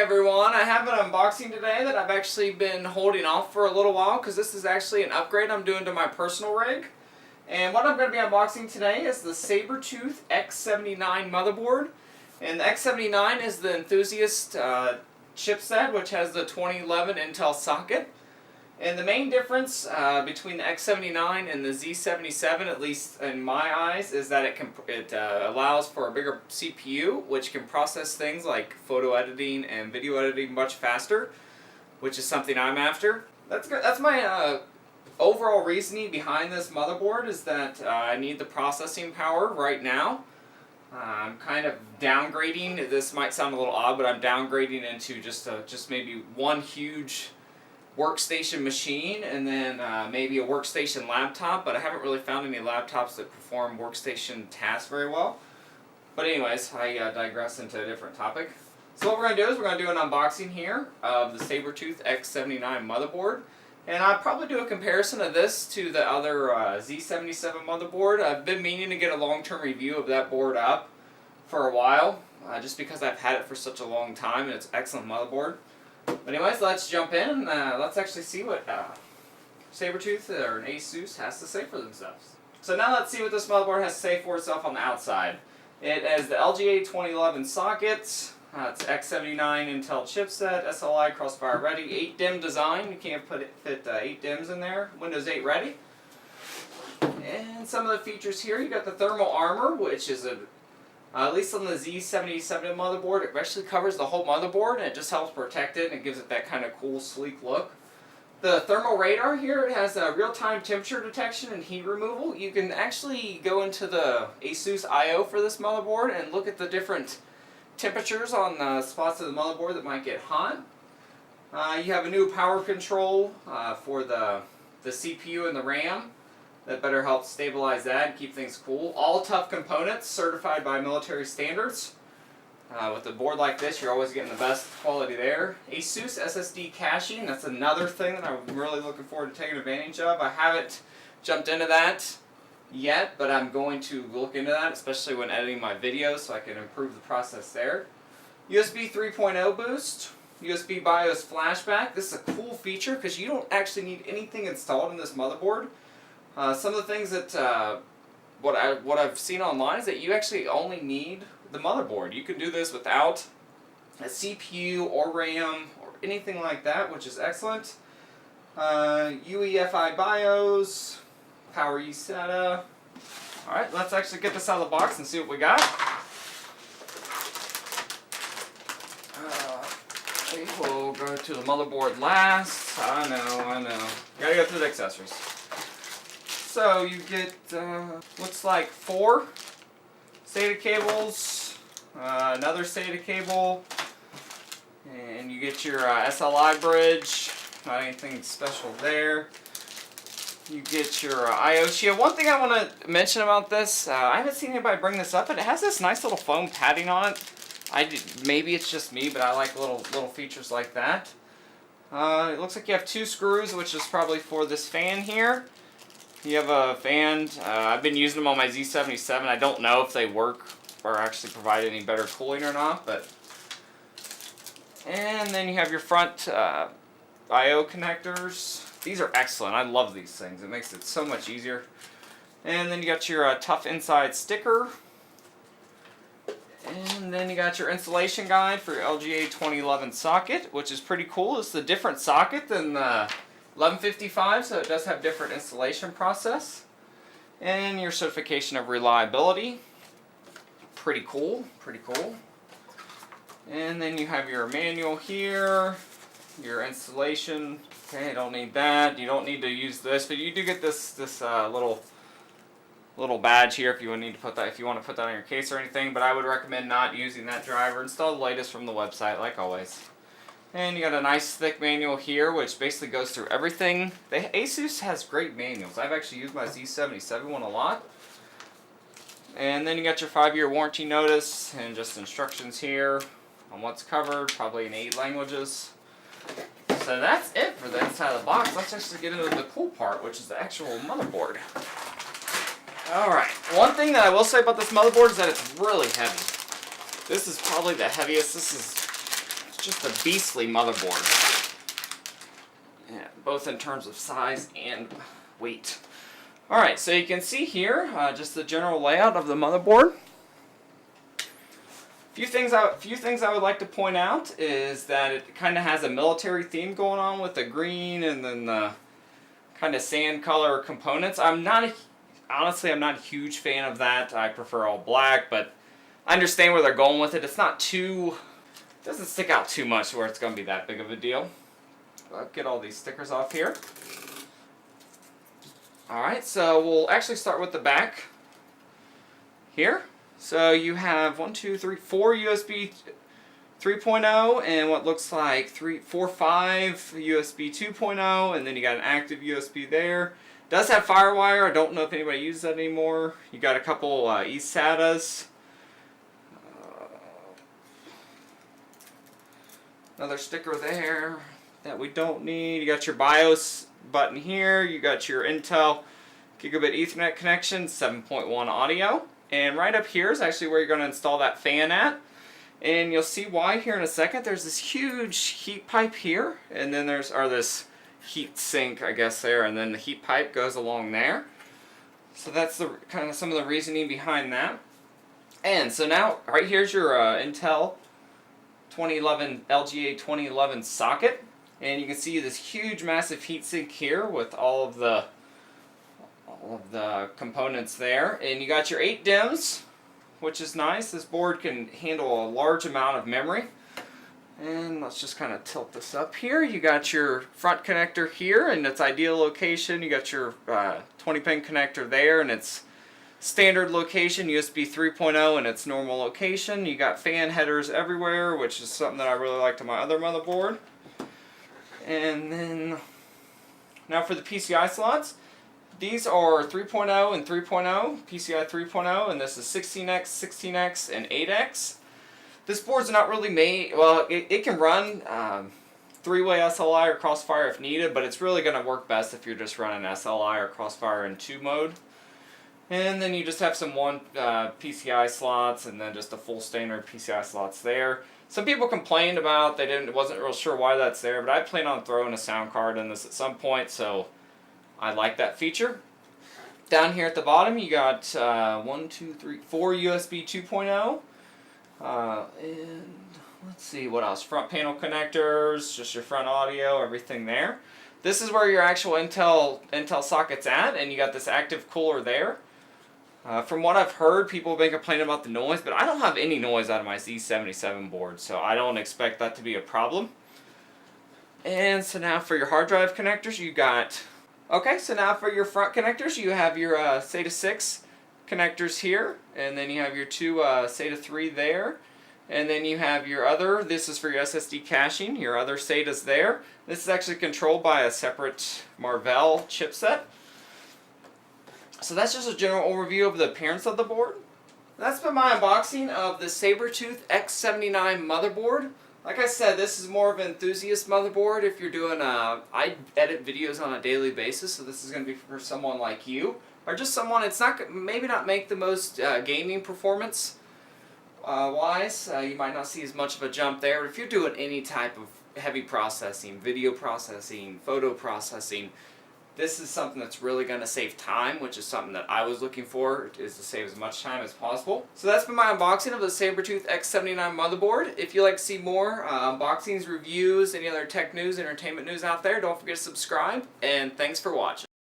everyone, I have an unboxing today that I've actually been holding off for a little while because this is actually an upgrade I'm doing to my personal rig. And what I'm going to be unboxing today is the Sabertooth X79 motherboard. And the X79 is the enthusiast chipset, which has the 2011 Intel socket. And the main difference between the X79 and the Z77, at least in my eyes, is that it allows for a bigger CPU, which can process things like photo editing and video editing much faster, which is something I'm after. That's my overall reasoning behind this motherboard, is that I need the processing power right now. I'm kind of downgrading. This might sound a little odd, but I'm downgrading into just maybe one huge workstation machine and then maybe a workstation laptop, but I haven't really found any laptops that perform workstation tasks very well. But anyways, I digress into a different topic. So what we're going to do is we're going to do an unboxing here of the Sabertooth X79 motherboard. And I'll probably do a comparison of this to the other Z77 motherboard. I've been meaning to get a long-term review of that board up for a while, just because I've had it for such a long time and it's an excellent motherboard. But anyways, let's jump in. Let's actually see what Sabertooth or an ASUS has to say for themselves. So now let's see what this motherboard has to say for itself on the outside. It has the LGA 2011 sockets. It's X79 Intel chipset, SLI crossfire ready, 8 DIMM design. You can't fit 8 DIMMs in there. Windows 8 ready. And some of the features here, you got the thermal armor, which is at least on the Z77 motherboard, it actually covers the whole motherboard and it just helps protect it and it gives it that kind of cool, sleek look. The thermal radar here, it has a real-time temperature detection and heat removal. You can actually go into the ASUS I/O for this motherboard and look at the different temperatures on the spots of the motherboard that might get hot. You have a new power control for the CPU and the RAM. That better help stabilize that and keep things cool. All TUF components certified by military standards. With a board like this, you're always getting the best quality there. ASUS SSD caching, that's another thing that I'm really looking forward to taking advantage of. I haven't jumped into that yet, but I'm going to look into that, especially when editing my videos, so I can improve the process there. USB 3.0 boost. USB BIOS flashback. This is a cool feature because you don't actually need anything installed in this motherboard. Some of the things that what I've seen online is that you actually only need the motherboard. You can do this without a CPU or RAM or anything like that, which is excellent. UEFI BIOS, power eSATA. All right, let's actually get this out of the box and see what we got. We will go to the motherboard last. I know. Gotta go through the accessories. So you get, looks like 4 SATA cables, another SATA cable, and you get your SLI bridge, not anything special there. You get your I/O shield. One thing I want to mention about this, I haven't seen anybody bring this up, but it has this nice little foam padding on it. Maybe it's just me, but I like little features like that. It looks like you have 2 screws, which is probably for this fan here. You have a fan. I've been using them on my Z77. I don't know if they work or actually provide any better cooling or not, but. And then you have your front I/O connectors. These are excellent. I love these things. It makes it so much easier. And then you got your TUF inside sticker. And then you got your installation guide for your LGA 2011 socket, which is pretty cool. It's a different socket than the 1155, so it does have different installation process. And your certification of reliability. Pretty cool. And then you have your manual here, your installation. Okay, don't need that. You don't need to use this, but you do get this little badge here if you need to put that, if you want to put that on your case or anything. But I would recommend not using that driver. Install the latest from the website, like always. And you got a nice thick manual here, which basically goes through everything. ASUS has great manuals. I've actually used my Z77 one a lot. And then you got your 5-year warranty notice and just instructions here on what's covered, probably in 8 languages. So that's it for the inside of the box. Let's actually get into the cool part, which is the actual motherboard. Alright, one thing that I will say about this motherboard is that it's really heavy. This is probably the heaviest. This is just a beastly motherboard. Yeah, both in terms of size and weight. Alright, so you can see here just the general layout of the motherboard. Few things I would like to point out is that it kind of has a military theme going on with the green and then the kind of sand color components. Honestly, I'm not a huge fan of that. I prefer all black, but I understand where they're going with it. It's not too, it doesn't stick out too much where it's going to be that big of a deal. I'll get all these stickers off here. Alright, so we'll actually start with the back here. So you have 4 USB 3.0 and what looks like 4, 5 USB 2.0, and then you got an active USB there. Does have FireWire. I don't know if anybody uses that anymore. You got a couple eSATAs. Another sticker there that we don't need. You got your BIOS button here. You got your Intel Gigabit Ethernet connection, 7.1 audio. And right up here is actually where you're going to install that fan at. And you'll see why here in a second. There's this huge heat pipe here. And then there's this heat sink, I guess, there. And then the heat pipe goes along there. So that's the kind of some of the reasoning behind that. And so now, right here's your Intel 2011 LGA 2011 socket. And you can see this huge, massive heat sink here with all of the components there. And you got your 8 DIMMs, which is nice. This board can handle a large amount of memory. And let's just kind of tilt this up here. You got your front connector here in its ideal location. You got your 20-pin connector there in its standard location, USB 3.0 in its normal location. You got fan headers everywhere, which is something that I really liked on my other motherboard. And then now for the PCI slots. These are 3.0 and 3.0, PCI 3.0, and this is 16X, 16X, and 8X. This board's not really made, well, it can run 3-way SLI or Crossfire if needed, but it's really going to work best if you're just running SLI or Crossfire in 2 mode. And then you just have some PCI slots and then just a full standard PCI slots there. Some people complained about wasn't real sure why that's there, but I plan on throwing a sound card in this at some point, so I like that feature. Down here at the bottom, you got 4 USB 2.0. And let's see what else. Front panel connectors, just your front audio, everything there. This is where your actual Intel socket's at, and you got this active cooler there. From what I've heard, people have been complaining about the noise, but I don't have any noise out of my Z77 board, so I don't expect that to be a problem. And so now for your hard drive connectors, you got... Okay, so now for your front connectors, you have your SATA 6 connectors here, and then you have your 2 SATA 3 there, and then you have your other, this is for your SSD caching, your other SATAs there. This is actually controlled by a separate Marvell chipset. So that's just a general overview of the appearance of the board. That's been my unboxing of the Sabertooth X79 motherboard. Like I said, this is more of an enthusiast motherboard if you're doing I edit videos on a daily basis, so this is going to be for someone like you. Or just someone, it's not maybe not make the most gaming performance wise. You might not see as much of a jump there, but if you're doing any type of heavy processing, video processing, photo processing, this is something that's really going to save time, which is something that I was looking for, is to save as much time as possible. So that's been my unboxing of the Sabertooth X79 motherboard. If you'd like to see more unboxings, reviews, any other tech news, entertainment news out there, don't forget to subscribe, and thanks for watching.